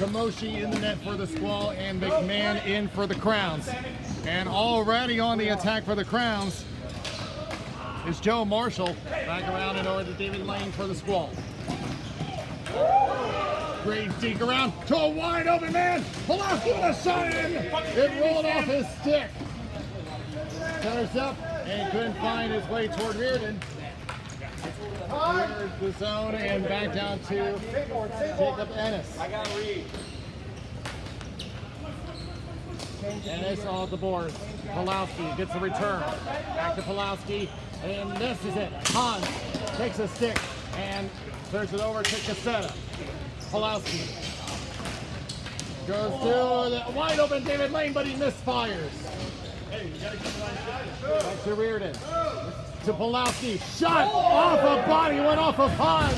Kamoshi in the net for the Squall, and McMahon in for the Crowns. And already on the attack for the Crowns is Joe Marshall. Back around in over to David Lane for the Squall. Great deke around to a wide open man. Pulaski with a shot in. It rolled off his stick. Cutters up and couldn't find his way toward Reardon. Clears the zone and back down to Jacob Ennis. Ennis off the board. Pulaski gets the return. Back to Pulaski, and this is it. Hans takes a stick and turns it over to Cassetta. Pulaski goes to the wide open David Lane, but he misfires. Back to Reardon. To Pulaski. Shot off a body, went off of Hans.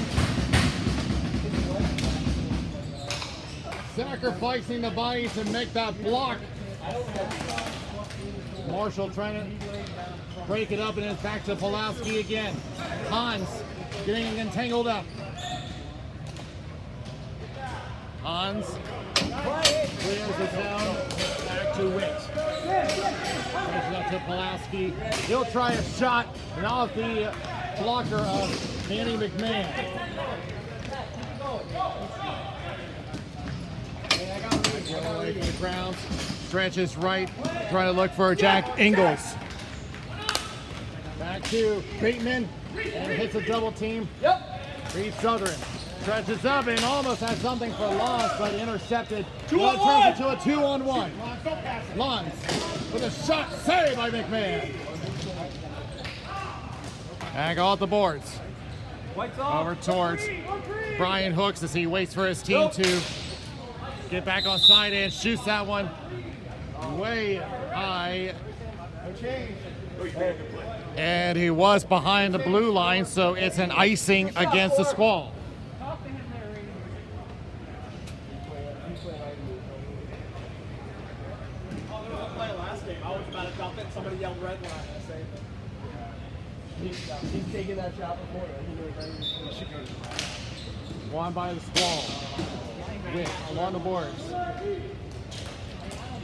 Sacrificing the body to make that block. Marshall trying to break it up, and it's back to Pulaski again. Hans getting entangled up. Hans clears the zone, back to Witt. Brings it up to Pulaski. He'll try a shot, and off the blocker of Danny McMahon. Away from the ground, stretches right, trying to look for Jack Ingles. Back to Bateman, and hits a double team. Reed Southern stretches up and almost has something for Lons, but intercepted. Turns into a 2-on-1. Lons with a shot saved by McMahon. Back off the boards. Over towards Brian Hooks as he waits for his team to get back on side and shoots that one way high. And he was behind the blue line, so it's an icing against the Squall. Somebody yelled red line. He's taking that shot before. Won by the Squall. Witt along the boards.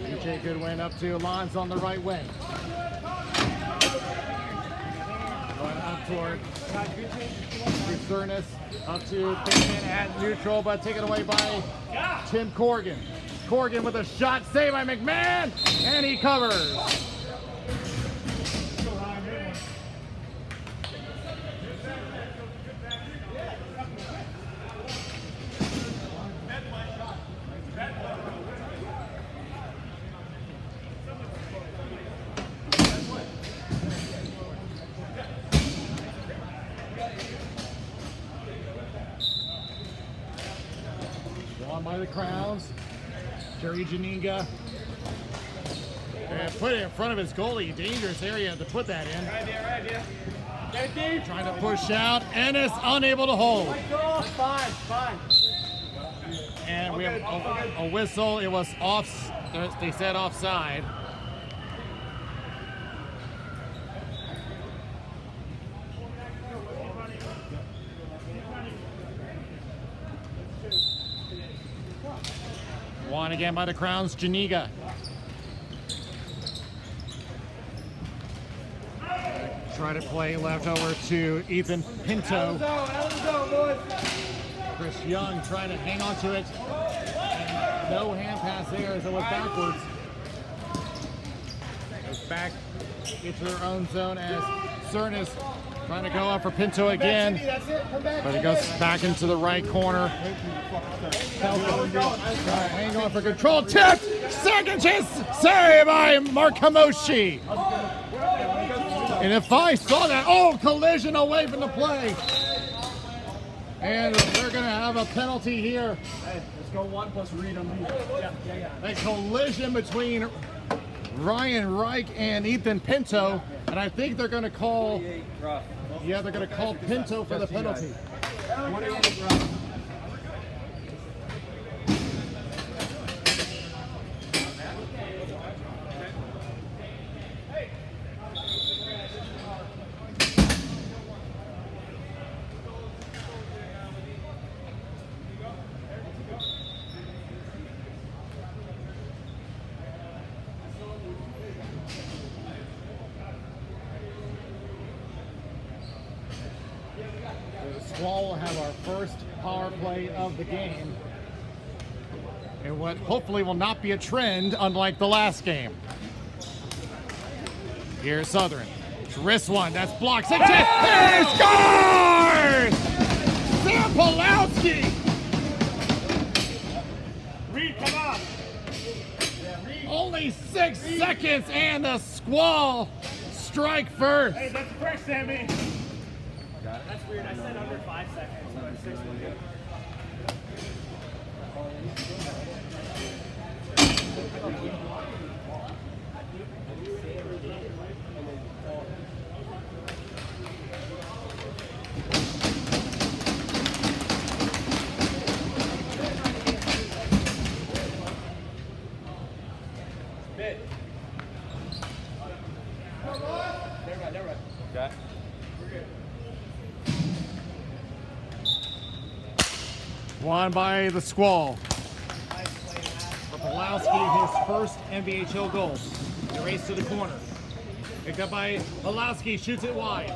DJ Goodwin up to Lons on the right wing. Going up toward Furness, up to Bateman at neutral, but taken away by Tim Corrigan. Corrigan with a shot saved by McMahon, and he covers. By the Crowns, Jerry Janinga, and put it in front of his goalie. Dangerous area to put that in. Right there. Trying to push out, and is unable to hold. Fine. And we have a whistle. It was off. They said offside. Won again by the Crowns, Janiga. Try to play left over to Ethan Pinto. Chris Young trying to hang on to it. And no hand pass there as it went backwards. Goes back into their own zone as Cernas trying to go up for Pinto again. But it goes back into the right corner. Hang on for control. Tipped! Second chance save by Mark Kamoshi. And if I saw that, collision away from the play. And they're going to have a penalty here. Hey, let's go 1 plus Reed on me. Yeah. A collision between Ryan Reich and Ethan Pinto. And I think they're going to call, they're going to call Pinto for the penalty. Squall will have our first power play of the game. And what hopefully will not be a trend, unlike the last game. Here's Southern. Wrist one, that's blocked. He scores! Sam Pulowski! Reed, come on. Only 6 seconds and the Squall strike first. Hey, that's fresh, Sammy. That's weird. I said under 5 seconds. Under 6 was good. Never right. Okay. Won by the Squall. For Pulowski, his first NBHL goal. The race to the corner. Picked up by Pulowski, shoots it wide.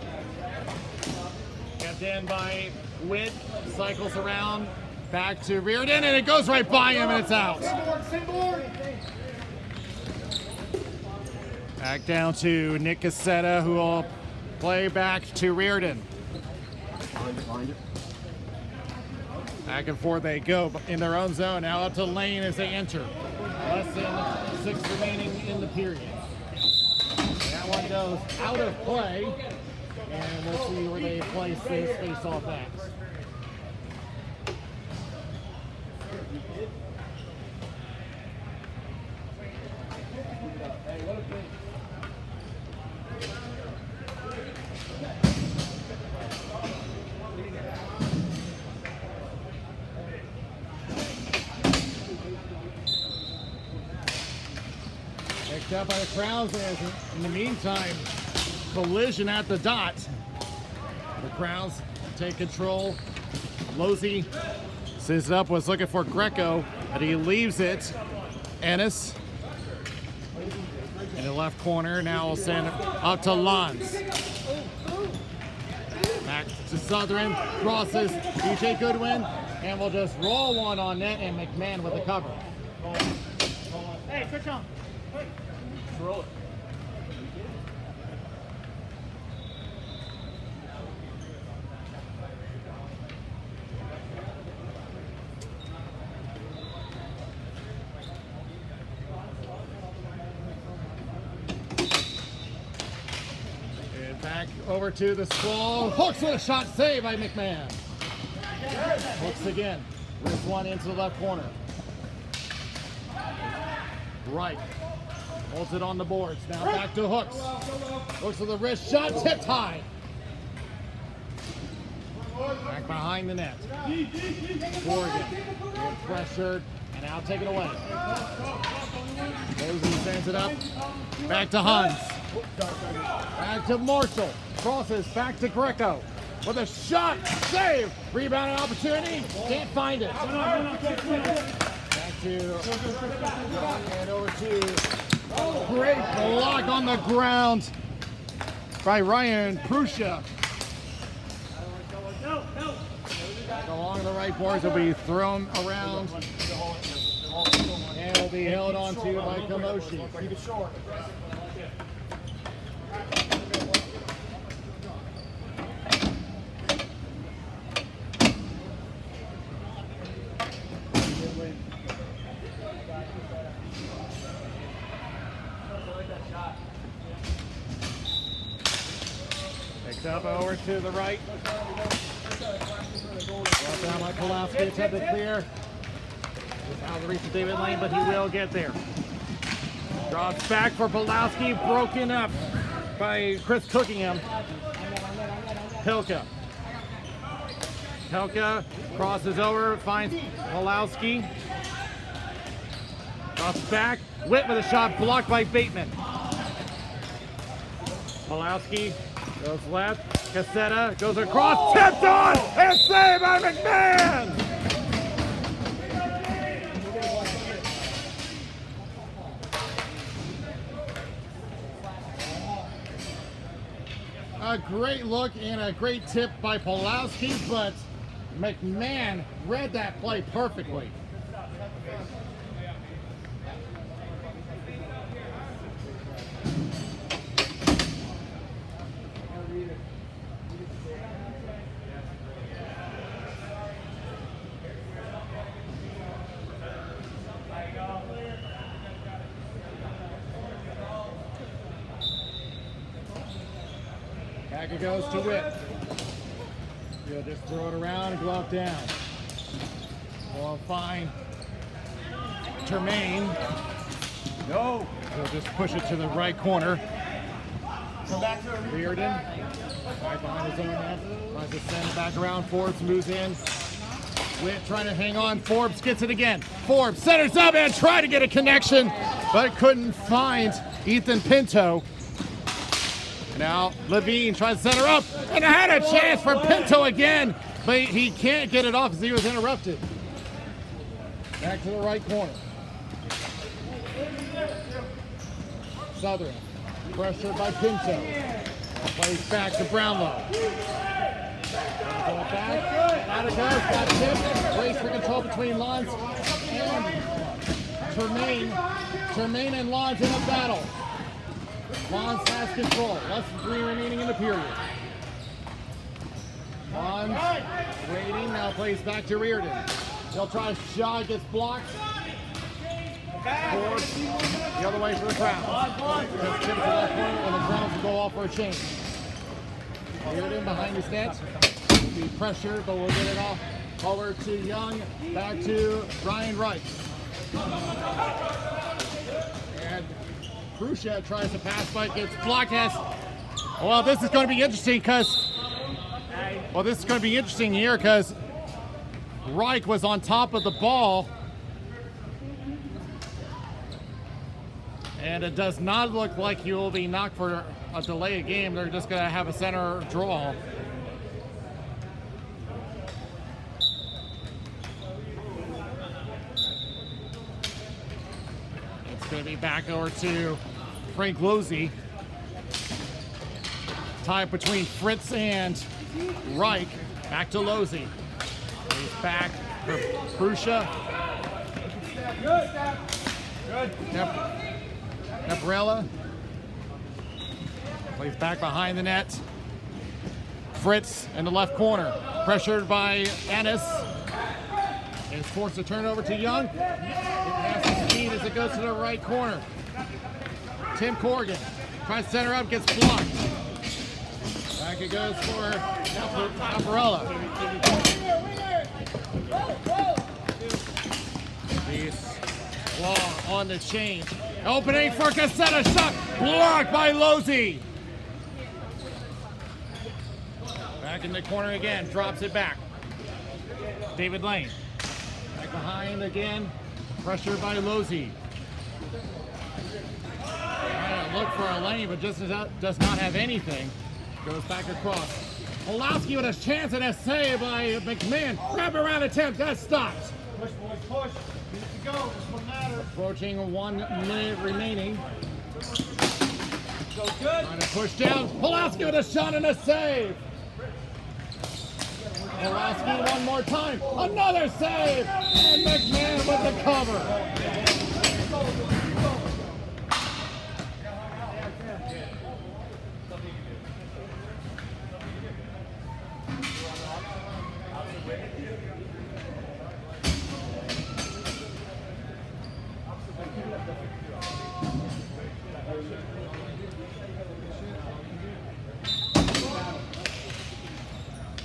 Kept in by Witt, cycles around, back to Reardon, and it goes right by him, and it's out. Back down to Nick Cassetta, who will play back to Reardon. Back and forth they go in their own zone. Now up to Lane as they enter. Less than 6 remaining in the period. That one goes out of play. And we'll see where they place this face-off at. Picked up by the Crowns, and in the meantime, collision at the dot. The Crowns take control. Losey sends it up, was looking for Greco, but he leaves it. Ennis in the left corner. Now will send up to Lons. Back to Southern, crosses DJ Goodwin, and we'll just roll one on net, and McMahon with the cover. Hey, switch on. Roll it. And back over to the Squall. Hooks with a shot, saved by McMahon. Hooks again. Wrist one into the left corner. Right. Holds it on the boards. Now back to Hooks. Hooks with a wrist shot, tipped high. Back behind the net. Corrigan being pressured and now taken away. Losey sends it up. Back to Huns. Back to Marshall. Crosses back to Greco. With a shot, save. Rebounding opportunity. Can't find it. Back to and over to great block on the ground by Ryan Prussia. Along the right boards will be thrown around and will be held onto by Kamoshi. Keep it short. Picked up over to the right. Brought down by Pulowski, attempted clear. Without the reach of David Lane, but he will get there. Drops back for Pulowski, broken up by Chris Cookingham. Hilka. Hilka crosses over, finds Pulowski. Drops back. Witt with a shot blocked by Bateman. Pulowski goes left. Cassetta goes across, tipped on, and saved by McMahon! a great look and a great tip by Pulowski, but McMahon read that play perfectly. Back it goes to Whip. He'll just throw it around and glove down. Well, fine. Termaine. No. He'll just push it to the right corner. Come back to Reardon. Right behind his own net. Tries to send it back around. Forbes moves in. Whip trying to hang on. Forbes gets it again. Forbes centers up and tried to get a connection, but couldn't find Ethan Pinto. Now Levine tries to center up and had a chance for Pinto again, but he can't get it off as he was interrupted. Back to the right corner. Southern, pressured by Pinto. Plays back to Brownlow. Going back, out it goes, got tipped. Race for control between Lons and Termaine. Termaine and Lons in a battle. Lons has control. Less than 3 remaining in the period. Lons waiting, now plays back to Reardon. He'll try a shot, gets blocked. Forbes the other way for the crowd. Just tip to that corner and the crowds will go off for a change. Reardon behind his net. Will be pressured, but we'll get it off. Over to Young, back to Ryan Wright. And Khrushchev tries to pass, but gets blocked. Well, this is going to be interesting because, here because Reich was on top of the ball. And it does not look like he will be knocked for a delay of game. They're just going to have a center draw. It's going to be back over to Frank Lozzi. Tie between Fritz and Reich. Back to Lozzi. He's back for Khrushchev. Good. Neparella plays back behind the net. Fritz in the left corner, pressured by Ennis. Is forced to turn over to Young. It passes speed as it goes to the right corner. Tim Corrigan tries to center up, gets blocked. Back it goes for Neparella. Squall on the change. Opening for Cassetta, shot blocked by Lozzi. Back in the corner again, drops it back. David Lane. Back behind again, pressured by Lozzi. Trying to look for a lane, but just does not have anything. Goes back across. Pulowski with a chance and a save by McMahon. Wrap around attempt, that stops. Push, boys, push. Need to go. This one matters. Approaching 1 minute remaining. Go good. Trying to push down. Pulowski with a shot and a save. Pulowski one more time. Another save. And McMahon with the cover.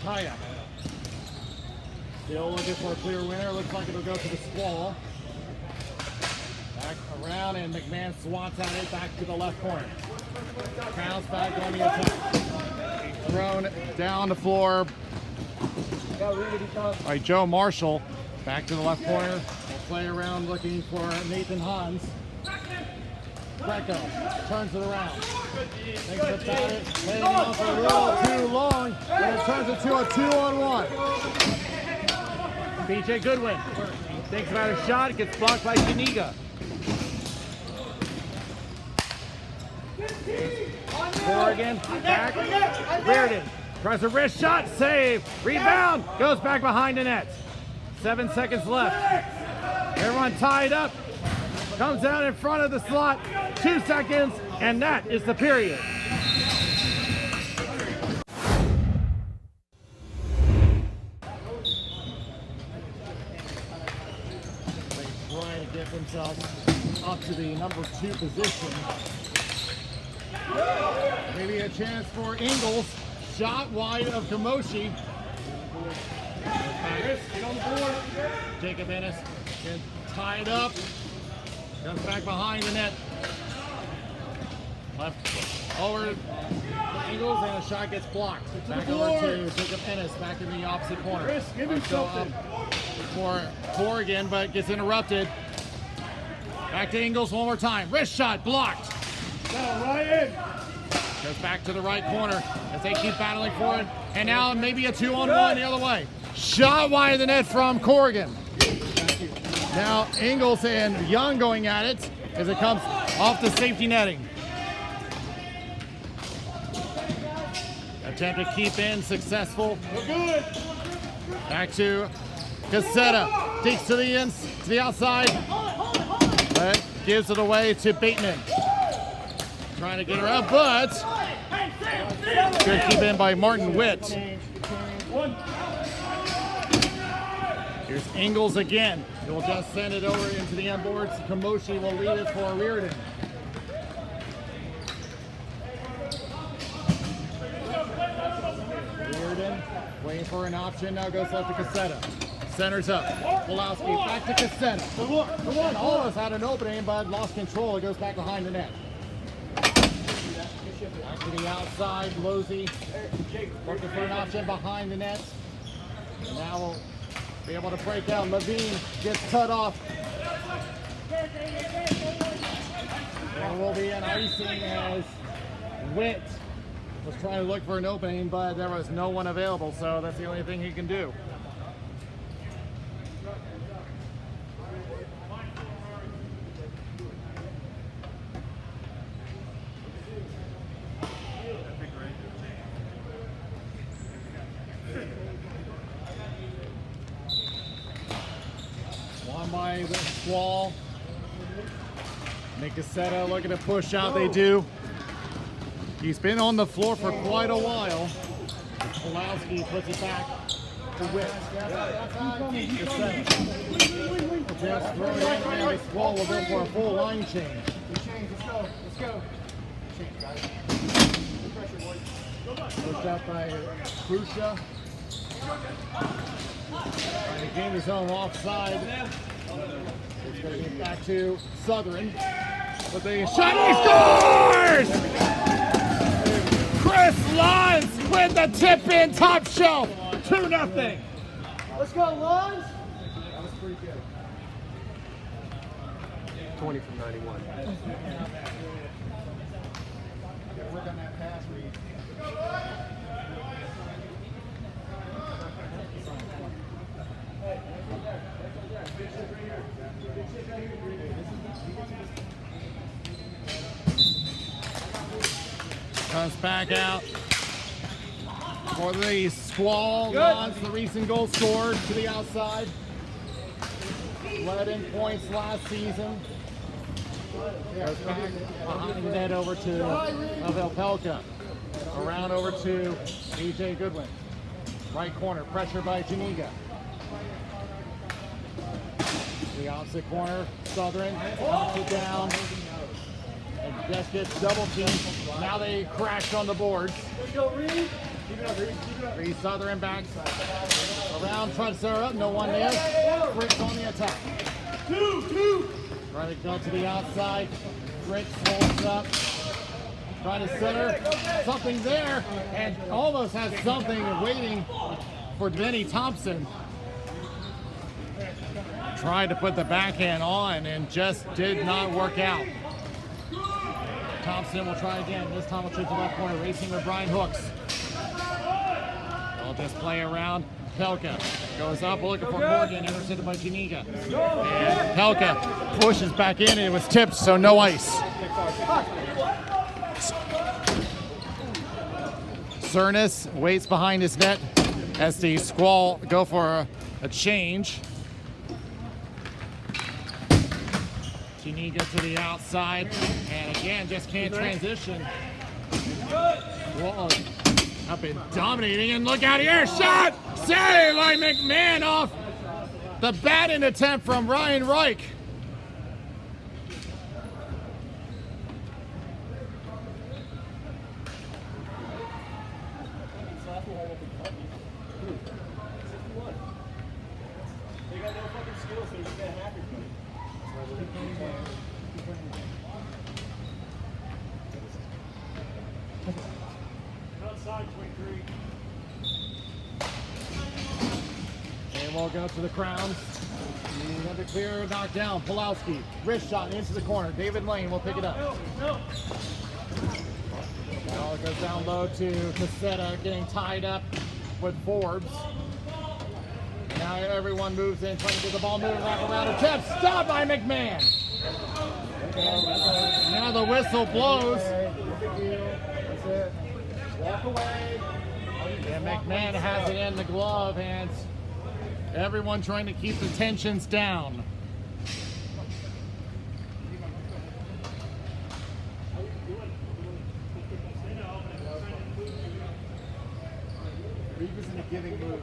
Kaya. Still looking for a clear winner. Looks like it'll go to the Squall. Back around and McMahon swats at it back to the left corner. Bounce back on the attack. Thrown down the floor by Joe Marshall. Back to the left corner. We'll play around looking for Nathan Hans. Greco turns it around. Thinks about it. Laying off a little too long. And it turns into a 2-on-1. BJ Goodwin thinks about a shot. Gets blocked by Kaniga. Corrigan, back, Reardon. Tries a wrist shot, save, rebound, goes back behind the net. 7 seconds left. Everyone tied up, comes out in front of the slot, 2 seconds, and that is the period. They try to get themselves up to the number 2 position. Maybe a chance for Ingles. Shot wide of Kamoshi. Get on the board. Jacob Ennis gets tied up. Comes back behind the net. Left over Ingles, and a shot gets blocked. Back over to Jacob Ennis, back in the opposite corner. Let's go up for Corrigan, but gets interrupted. Back to Ingles one more time. Wrist shot blocked. Ryan. Goes back to the right corner as they keep battling for it. And now maybe a 2-on-1 the other way. Shot wide of the net from Corrigan. Now Ingles and Young going at it as it comes off the safety netting. Attempt to keep in, successful. Good. Back to Cassetta. Takes to the outside. But gives it away to Bateman. Trying to get her out, but good keep in by Martin Witt. Here's Ingles again. He'll just send it over into the end boards. Kamoshi will lead it for Reardon. Reardon waiting for an option. Now goes left to Cassetta. Centers up. Pulowski back to Cassetta. The one almost had an opening, but lost control. It goes back behind the net. Back to the outside, Losey looking for an option behind the net. And now we'll be able to break out. Levine gets cut off. There will be an icing as Witt was trying to look for an opening, but there was no one available, so that's the only thing he can do. By the Squall. Cassetta looking to push out. They do. He's been on the floor for quite a while. Pulowski puts it back to Witt. Just throw it in, and the Squall will go for a full line change. Let's go. Pushed out by Krusha. Trying to gain his own offside. It's going to get back to Southern. But the shot, he scores! Chris Lons with the tip-in top shelf. 2-0. Let's go, Lons. That was pretty good. 20 from 91. Work on that pass read. Comes back out for the Squall. Launch the recent goal scored to the outside. Led in points last season. Goes back behind the net over to Opelka. Around over to AJ Goodwin. Right corner, pressure by Janiga. The opposite corner, Southern knocks it down. And just gets double teamed. Now they crash on the boards. Reed Southern back. Around, trying to set her up, no one there. Fritz on the attack. Trying to go to the outside. Fritz holds up. Trying to center. Something there. And almost has something waiting for Benny Thompson. Tried to put the backhand on and just did not work out. Thompson will try again. This time will trip to left corner, racing with Brian Hooks. They'll just play around. Pelka goes up, looking for Morgan, intercepted by Janiga. And Pelka pushes back in, and it was tipped, so no ice. Cernas waits behind his net as the Squall go for a change. Tiniga to the outside, and again, just can't transition. Whoa, up and dominating, and look out here, shot! Save by McMahon off the batting attempt from Ryan Reich. And we'll go to the Crowns. Another clear knockdown. Pulowski, wrist shot into the corner. David Lane will pick it up. Now it goes down low to Cassetta, getting tied up with Forbes. Now everyone moves in, trying to get the ball moving, wrap around a tip. Stopped by McMahon. Now the whistle blows. Walk away. And McMahon has it in the glove, and everyone trying to keep the tensions down. Reeves in a giving move.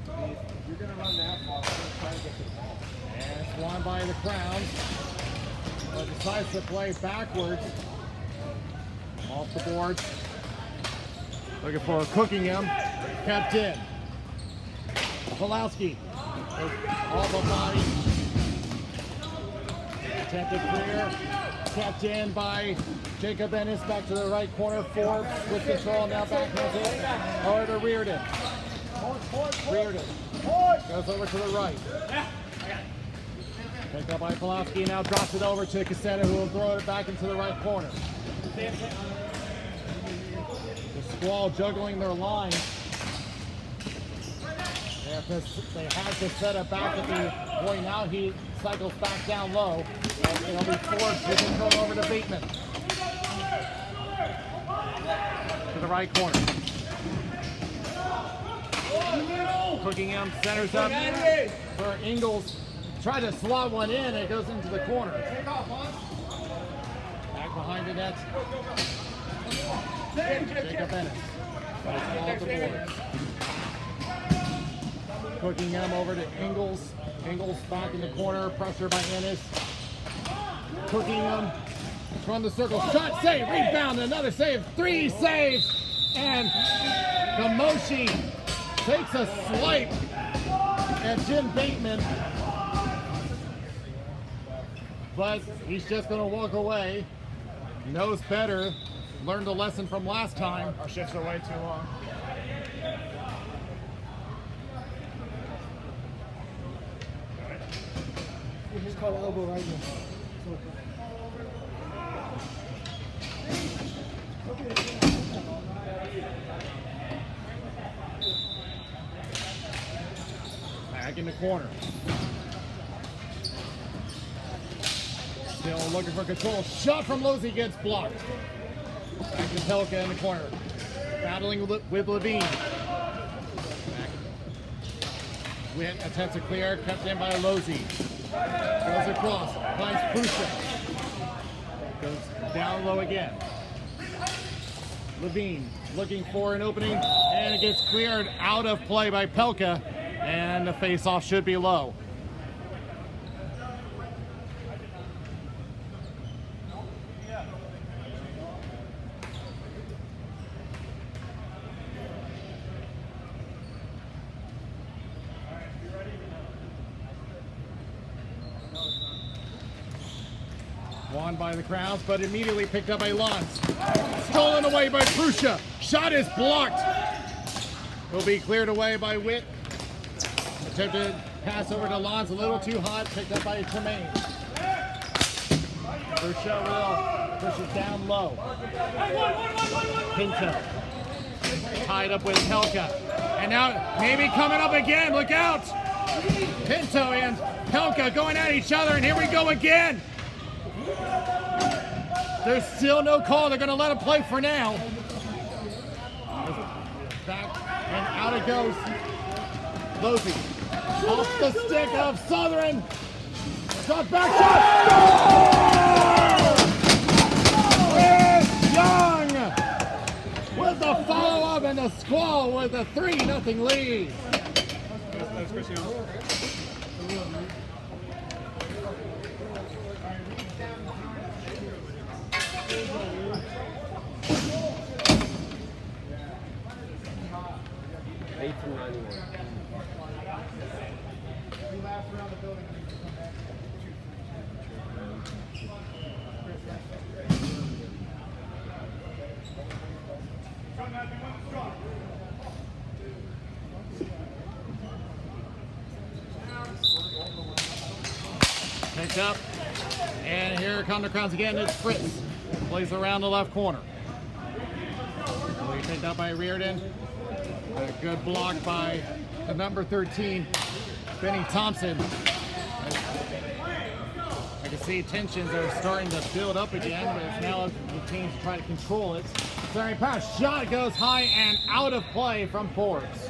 If you're going to run that far, you're going to try to get to the ball. And it's won by the Crowns, but decides to play backwards. Off the board. Looking for cooking him. Kept in. Pulowski. Off the body. Attempted clear. Kept in by Jacob Ennis. Back to the right corner. Forbes with control. Now backhands it. Over to Reardon. Reardon. Goes over to the right. Picked up by Pulowski. Now drops it over to Cassetta, who will throw it back into the right corner. The Squall juggling their line. They have to set it back at the point. Now he cycles back down low. And it'll be forced to control over to Bateman. To the right corner. Cooking him, centers up for Ingles. Tried to slot one in, and it goes into the corner. Back behind the net. Jacob Ennis. Off the board. Cooking him over to Ingles. Ingles back in the corner. Pressure by Ennis. Cooking him from the circle. Shot, save, rebound, another save. 3 saves. And Gamoshi takes a swipe at Jim Bateman. But he's just going to walk away. He knows better. Learned a lesson from last time. Our shifts are way too long. We just call elbow right now. Back in the corner. Still looking for control. Shot from Losey gets blocked. Back to Pelka in the corner. Battling with Levine. Win attempts a clear. Kept in by Losey. Goes across. Finds Prusha. Goes down low again. Levine looking for an opening. And it gets cleared out of play by Pelka. And the face-off should be low. Won by the Crowns, but immediately picked up by Lons. Stolen away by Prusha. Shot is blocked. Will be cleared away by Witt. Attempted pass over to Lons, a little too hot, picked up by Tremaine. Prusha will push it down low. Pinto. Tied up with Pelka. And now maybe coming up again, look out! Pinto and Pelka going at each other, and here we go again. There's still no call. They're going to let him play for now. Back and out it goes. Losey off the stick of Southern. Shot back shot. Young with the follow-up and the Squall with a 3-0 lead. That's Cristiano. Picked up, and here come the crowds again. It's Fritz. Plays around the left corner. Picked up by Reardon. A good block by the number 13, Benny Thompson. I can see tensions are starting to build up again, but it's now the teams trying to control it. Sorry, pass shot goes high and out of play from Forbes.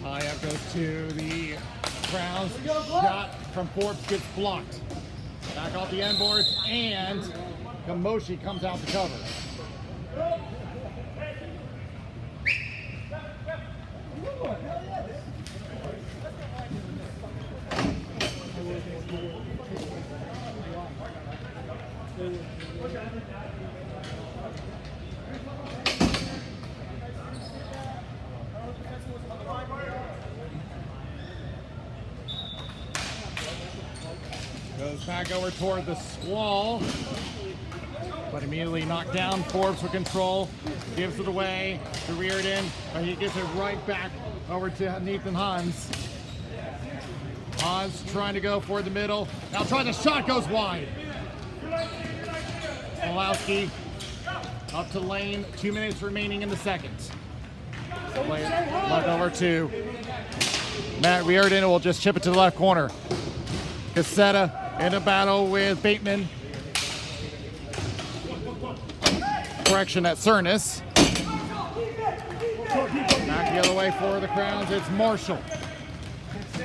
Tie-up goes to the Browns. Shot from Forbes gets blocked. Back off the end boards, and Kamoshi comes out to cover. Goes back over toward the Squall, but immediately knocked down. Forbes for control, gives it away to Reardon, but he gets it right back over to Nathan Hans. Hans trying to go for the middle. Now trying the shot goes wide. Olowski up to lane. 2 minutes remaining in the second. Left over to Matt Reardon. Will just chip it to the left corner. Cassetta in a battle with Bateman. Correction at Cernus. Back the other way for the Crowns. It's Marshall.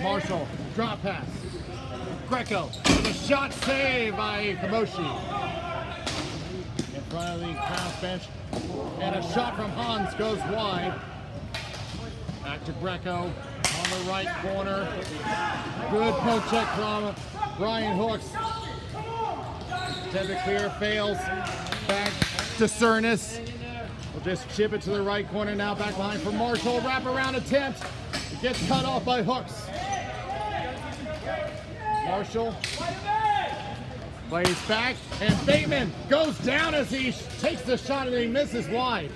Marshall, drop pass. Greco with a shot save by Kamoshi. In front of the Crowns bench. And a shot from Hans goes wide. Back to Greco on the right corner. Good poke check from Brian Hooks. Attempt to clear, fails. Back to Cernus. We'll just chip it to the right corner now. Back behind for Marshall. Wraparound attempt. It gets cut off by Hooks. Marshall plays back, and Bateman goes down as he takes the shot and he misses wide.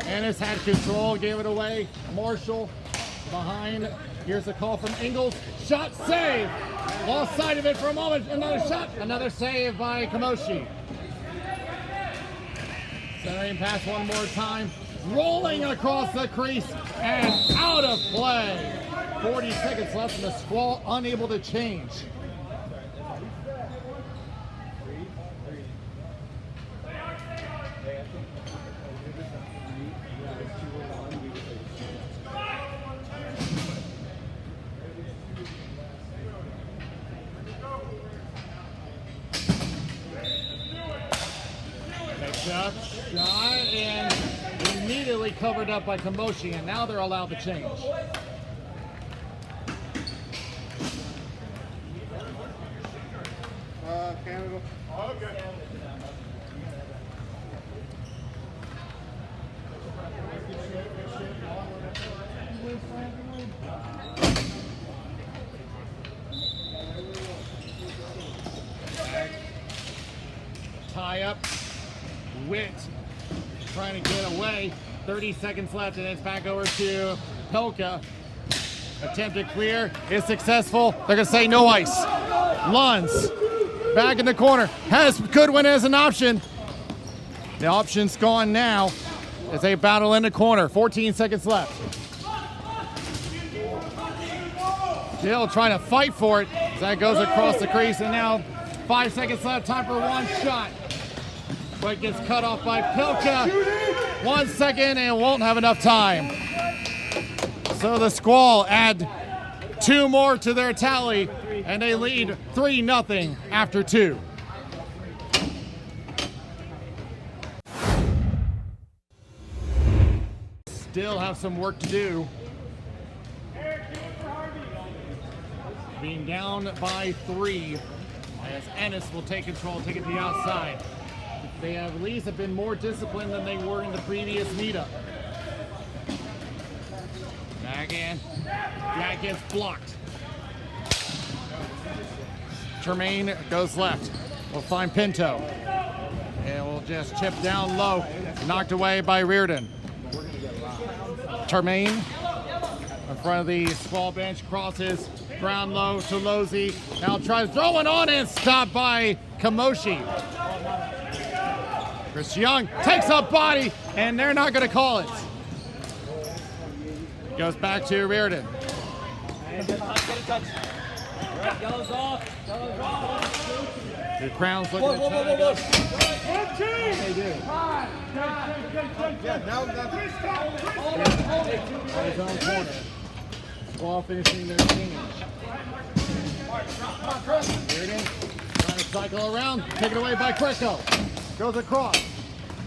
Ennis had control, gave it away. Marshall behind. Here's a call from Ingles. Shot save. Lost sight of it for a moment. Another shot. Another save by Kamoshi. Centering pass one more time. Rolling across the crease and out of play. 40 seconds left and the Squall unable to change. Shot and immediately covered up by Kamoshi, and now they're allowed to change. Canada. Okay. Tie up. Witt trying to get away. 30 seconds left, and it's back over to Pelka. Attempted clear is successful. They're going to say no ice. Lunds back in the corner. Could win as an option. The option's gone now as they battle in the corner. 14 seconds left. Still trying to fight for it as that goes across the crease, and now 5 seconds left. Time for one shot. But gets cut off by Pelka. 1 second and won't have enough time. So the Squall add 2 more to their tally, and they lead 3-0 after 2. Still have some work to do. Being down by 3 as Ennis will take control, take it to the outside. They have at least been more disciplined than they were in the previous meetup. Back in. That gets blocked. Tremaine goes left. We'll find Pinto. And we'll just chip down low. Knocked away by Reardon. Tremaine in front of the Squall bench, crosses. Ground low to Losey. Now tries throwing on and stopped by Kamoshi. Chris Young takes a body, and they're not going to call it. Goes back to Reardon. The Crowns looking at trying to go. They do. Yeah, now By his own corner. Squall finishing their team. Reardon trying to cycle around, taken away by Greco. Goes across.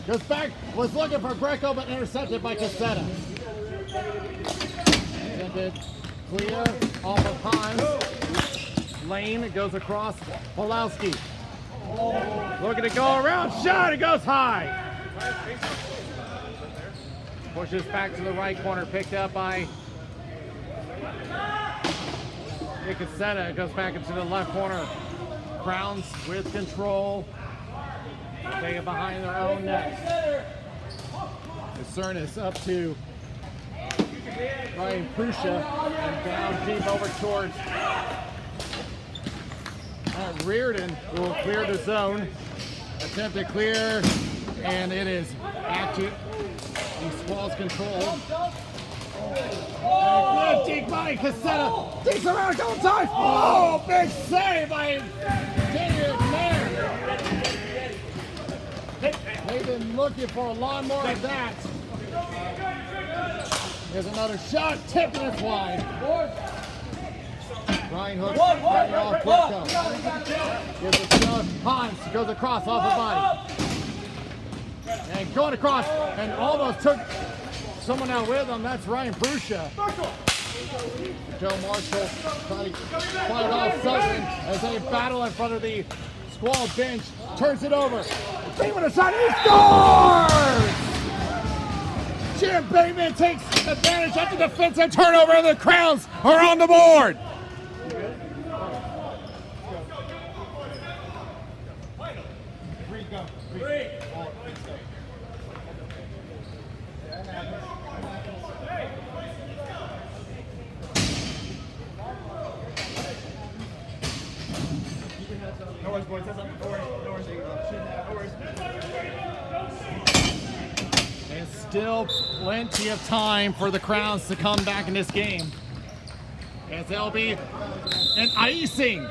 Goes back, was looking for Greco, but intercepted by Cassetta. Attempted clear off of Hines. Lane goes across. Pulowski. Looking to go around. Shot, it goes high. Pushes back to the right corner, picked up by Cassetta. It goes back into the left corner. Crowns with control. Take it behind their own net. Cernis up to Ryan Prusha and down deep over towards Reardon, who will clear the zone. Attempt to clear, and it is active. He Squall's control. Good deep by Cassetta. Digs around a couple times. Oh, big save by Daniel McNair. They've been looking for a lot more of that. Here's another shot, tipping it wide. Ryan Hook, right off Greco. Gives it to Hans, goes across off the body. And going across, and almost took someone out with him. That's Ryan Prusha. Joe Marshall trying to fight off Sutton as they battle in front of the Squall bench. Turns it over. Bateman a shot, he scores! Jim Bateman takes advantage of the defensive turnover, and the Crowns are on the board. no worries, boys. That's up. No worries. No worries. No worries. There's still plenty of time for the Crowns to come back in this game, as there'll be an icing.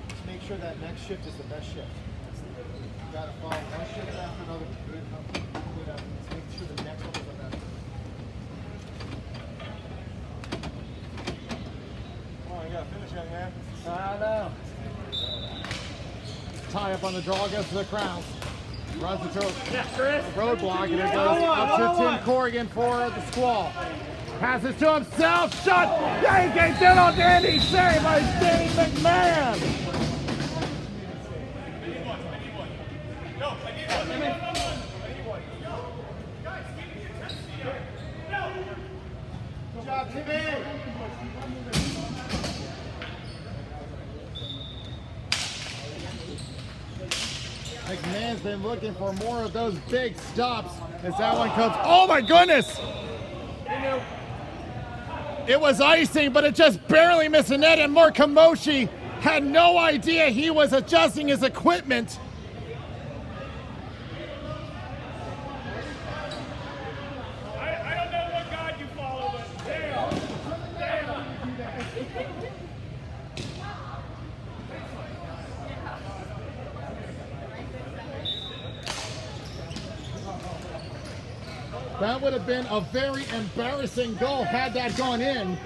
Just make sure that next shift is the best shift. You gotta follow one shift after another. Let's make sure the next one is the best. Come on, you gotta finish, young man. I know. Tie up on the draw, goes to the Crowns. Runs into a roadblock, and it goes up to Tim Corrigan for the Squall. Passes to himself, shot, yanking in on Danny, saved by Danny McMahon. Good job, Timmy. McMahon's been looking for more of those big stops as that one comes. Oh my goodness! It was icing, but it just barely missed the net, and Morkamoshi had no idea he was adjusting his equipment. I don't know what God you follow, but damn. That would have been a very embarrassing goal had that gone in.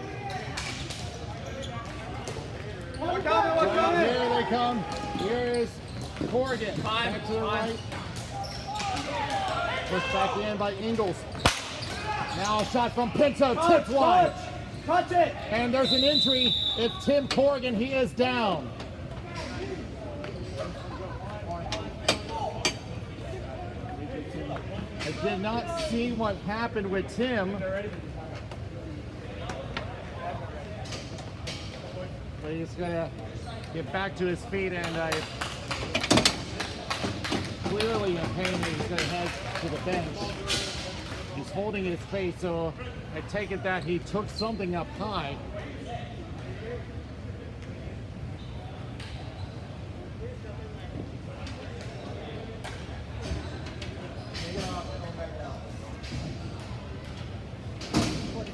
Here they come. Here is Corrigan. Back to the right. Pushed back in by Ingles. Now a shot from Pinto, tipped wide. Touch it! And there's an injury. It's Tim Corrigan. He is down. I did not see what happened with Tim. But he's gonna get back to his feet, and clearly in pain. He's gonna head to the bench. He's holding his face, so I take it that he took something up high.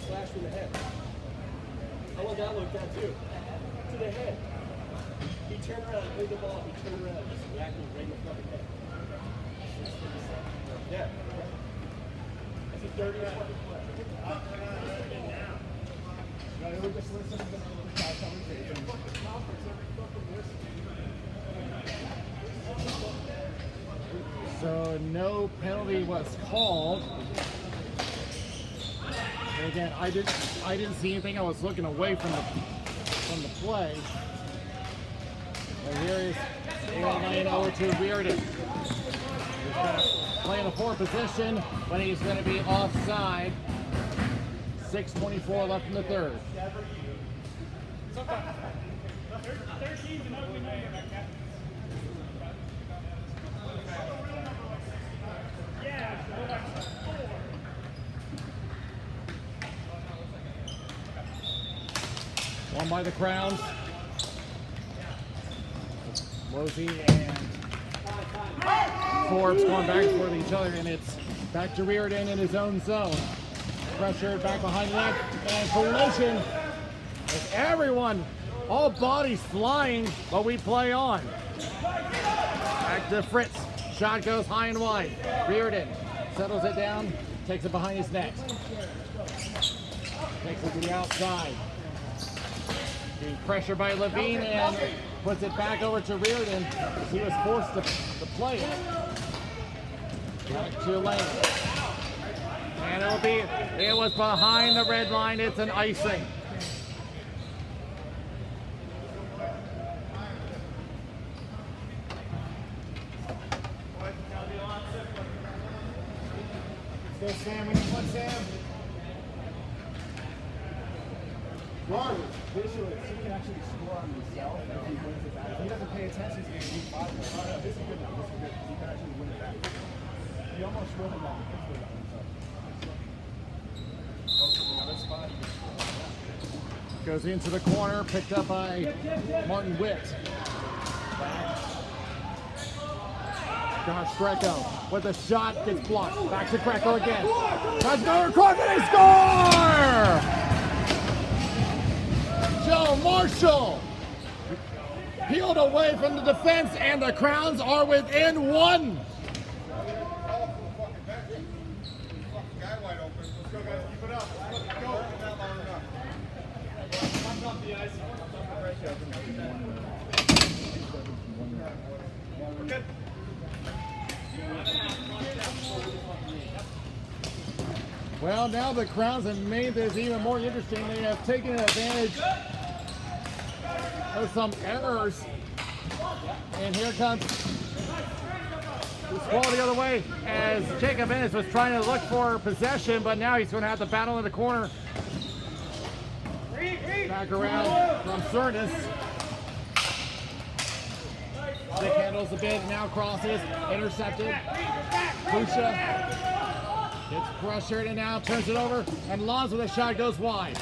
Slash to the head. How would that look that too? To the head. He turned around, played the ball, he turned around, just whacked him right in the fucking head. Yeah. That's a dirty fucking play. Just listen to the conversation. So no penalty was called. And again, I didn't see anything. I was looking away from the play. And here is laying over to Reardon. He's going to play in a forward position, but he's going to be offside. 6:24 left in the third. One by the Crowns. Mosey and Forbes going back and forth each other, and it's back to Reardon in his own zone. Pressure back behind the net, and collision with everyone, all bodies flying, but we play on. Back to Fritz. Shot goes high and wide. Reardon settles it down, takes it behind his net. Takes it to the outside. Being pressured by Levine and puts it back over to Reardon. He was forced to play it. Back to Lane. And it was behind the red line. It's an icing. Go, Sam. We need one, Sam. Visually, so he can actually score on himself if he wins it back. If he doesn't pay attention, he's going to do 5 more. Oh, no, this is good now. This is good because he can actually win it back. He almost will him on himself. Goes into the corner, picked up by Martin Witt. Josh Greco with a shot, gets blocked. Back to Greco again. Tries to go across and they score! Joe Marshall peeled away from the defense, and the Crowns are within 1. Well, now the Crowns have made this even more interesting. They have taken advantage of some errors. And here comes Squall the other way as Jacob Ennis was trying to look for possession, but now he's going to have to battle in the corner. Back around from Cernus. Stick handles a bit, now crosses, intercepted. Pusha gets pressured and now turns it over, and Laws with a shot goes wide.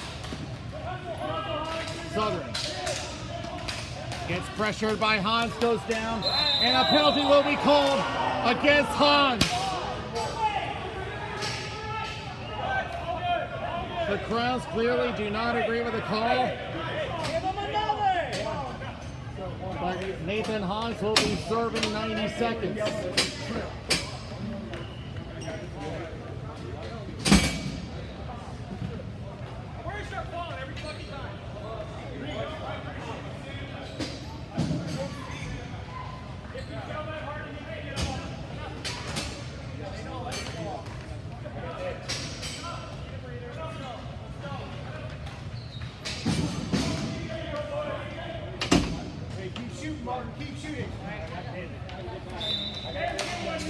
Southern gets pressured by Hans, goes down, and a penalty will be called against Hans. The Crowns clearly do not agree with the call. But Nathan Hans will be serving 90 seconds.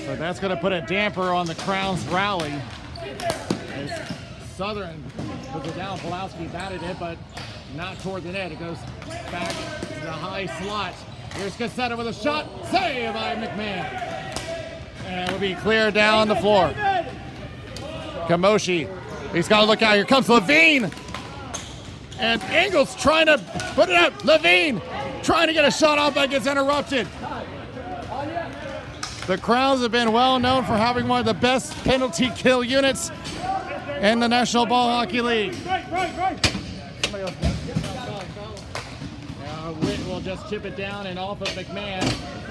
So that's going to put a damper on the Crowns' rally. As Southern puts it down, Pulowski batted it, but not toward the net. It goes back to the high slot. Here's Cassetta with a shot. Save by McMahon. And it will be clear down the floor. Kamoshi, he's got to look out. Here comes Levine. And Ingles trying to put it up. Levine trying to get a shot off, but gets interrupted. The Crowns have been well known for having one of the best penalty kill units in the National Ball Hockey League. Now Witt will just chip it down and off of McMahon.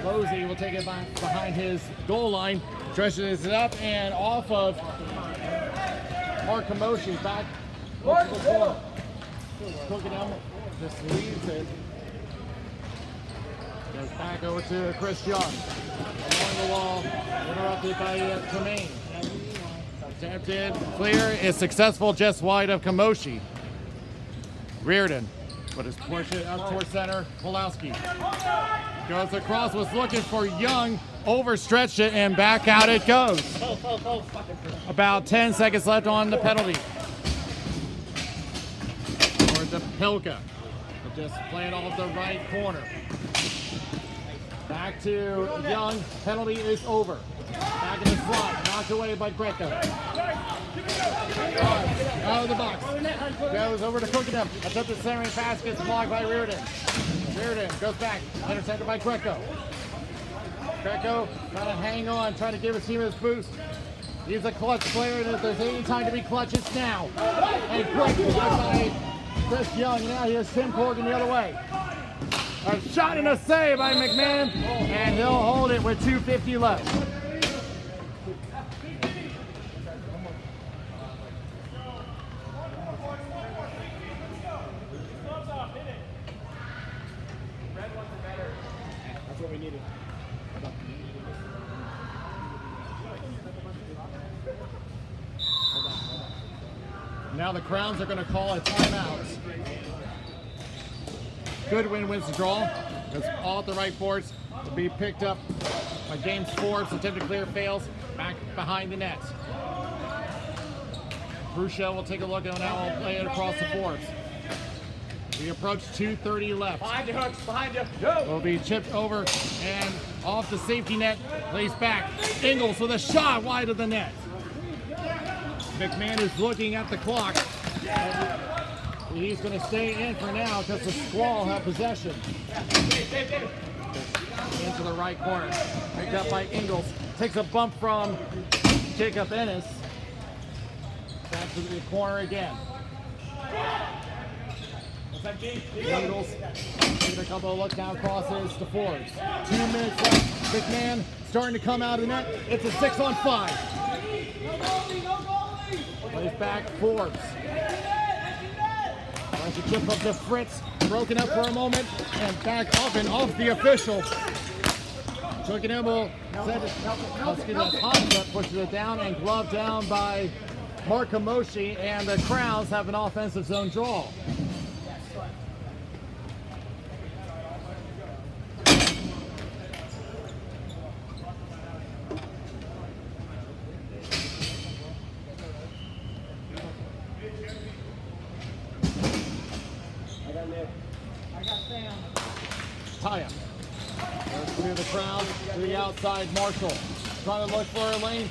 Losey will take it behind his goal line, stretches it up and off of Mark Kamoshi back to the corner. Cook it down, just leaves it. Goes back over to Chris Young. Along the wall, interrupted by Tremaine. Attempted, clear, is successful just wide of Kamoshi. Reardon, but his push it up towards center. Pulowski goes across, was looking for Young, overstretched it, and back out it goes. About 10 seconds left on the penalty. Towards the Pilka. Just playing off the right corner. Back to Young. Penalty is over. Back in the slot. Knocked away by Greco. Out of the box. Goes over to Cookingham. Attempted centering pass, gets blocked by Reardon. Reardon goes back. Intercepted by Greco. Greco trying to hang on, trying to give his team his boost. He's a clutch player, and if there's any time to be clutch, it's now. And Greco by Chris Young. Now here's Tim Corrigan the other way. A shot and a save by McMahon, and he'll hold it with 2:50 left. That's what we needed. Now the Crowns are going to call a timeout. Goodwin wins the draw. Goes all at the right boards to be picked up by James Forbes. Attempt to clear, fails. Back behind the net. Bruchel will take a look and now will play it across the Forbes. We approach 2:30 left. Behind you, Hooks, behind you. Go. Will be chipped over and off the safety net. Plays back. Ingles with a shot wide of the net. McMahon is looking at the clock. He's going to stay in for now because the Squall have possession. Into the right corner. Picked up by Ingles. Takes a bump from Jacob Ennis. Back to the corner again. Ingles taking a couple of look down crosses to Forbes. 2 minutes left. McMahon starting to come out of the net. It's a 6-on-5. Plays back Forbes. Tries to chip up to Fritz. Broken up for a moment and back up and off the official. Cookingham will set it. Hansa pushes it down and gloved down by Mark Kamoshi, and the Crowns have an offensive zone draw. Crowns to the outside. Marshall trying to look for a lane.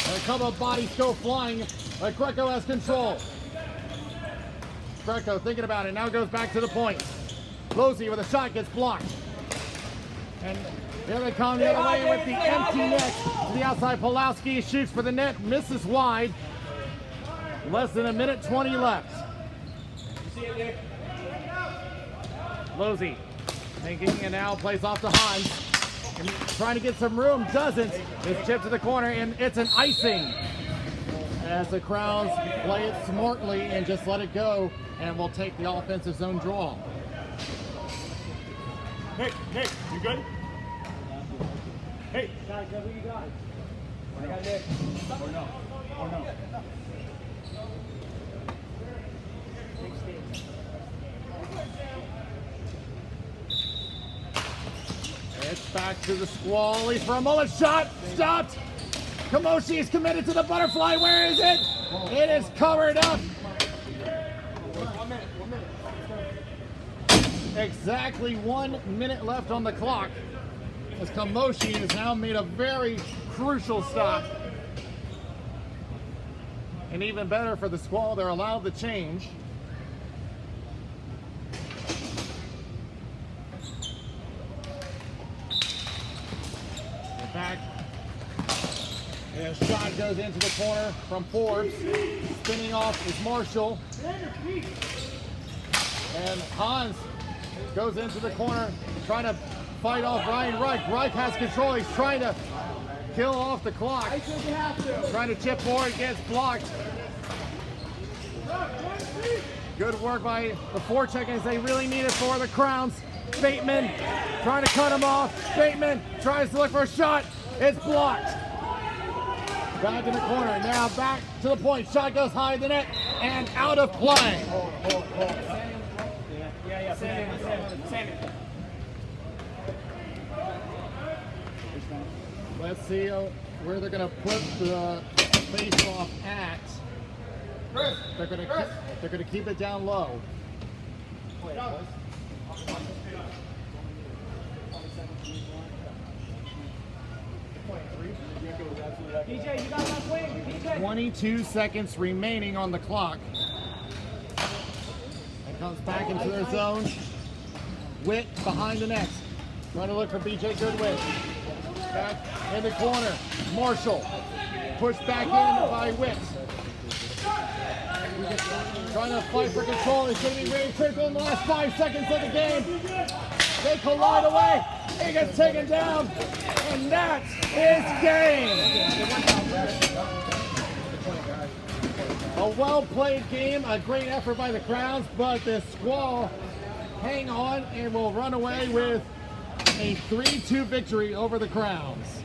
And a couple of bodies go flying, but Greco has control. Greco thinking about it, now goes back to the point. Losey with a shot gets blocked. And here they come the other way with the empty net to the outside. Pulowski shoots for the net, misses wide. Less than a minute 20 left. Losey making it now, plays off to Hans. And trying to get some room, doesn't. It's chipped to the corner, and it's an icing. As the Crowns play it smartly and just let it go, and will take the offensive zone draw. Nick, you good? Hey. Guys, who you got? I got Nick. Or no. It's back to the Squall. He's for a moment. Shot! Stopped! Kamoshi is committed to the butterfly. Where is it? It is covered up. 1 minute. Exactly 1 minute left on the clock. As Kamoshi has now made a very crucial stop. And even better for the Squall, they're allowed to change. Back. And a shot goes into the corner from Forbes. Spinning off is Marshall. And Hans goes into the corner, trying to fight off Ryan Reich. Reich has control. He's trying to kill off the clock. Trying to chip forward, gets blocked. Good work by the forecheck as they really need it for the Crowns. Bateman trying to cut him off. Bateman tries to look for a shot. It's blocked. Back in the corner. Now back to the point. Shot goes high in the net and out of play. Sammy. Let's see where they're going to put the face-off at. They're going to keep it down low. DJ, you got that wing. DJ. 22 seconds remaining on the clock. And comes back into their zone. Witt behind the net. Trying to look for BJ Goodwin. Back in the corner. Marshall. Pushed back in by Witt. Trying to fight for control. It's going to be really critical in the last 5 seconds of the game. They collide away. He gets taken down. And that is game. A well-played game, a great effort by the Crowns, but the Squall hang on and will run away with a 3-2 victory over the Crowns.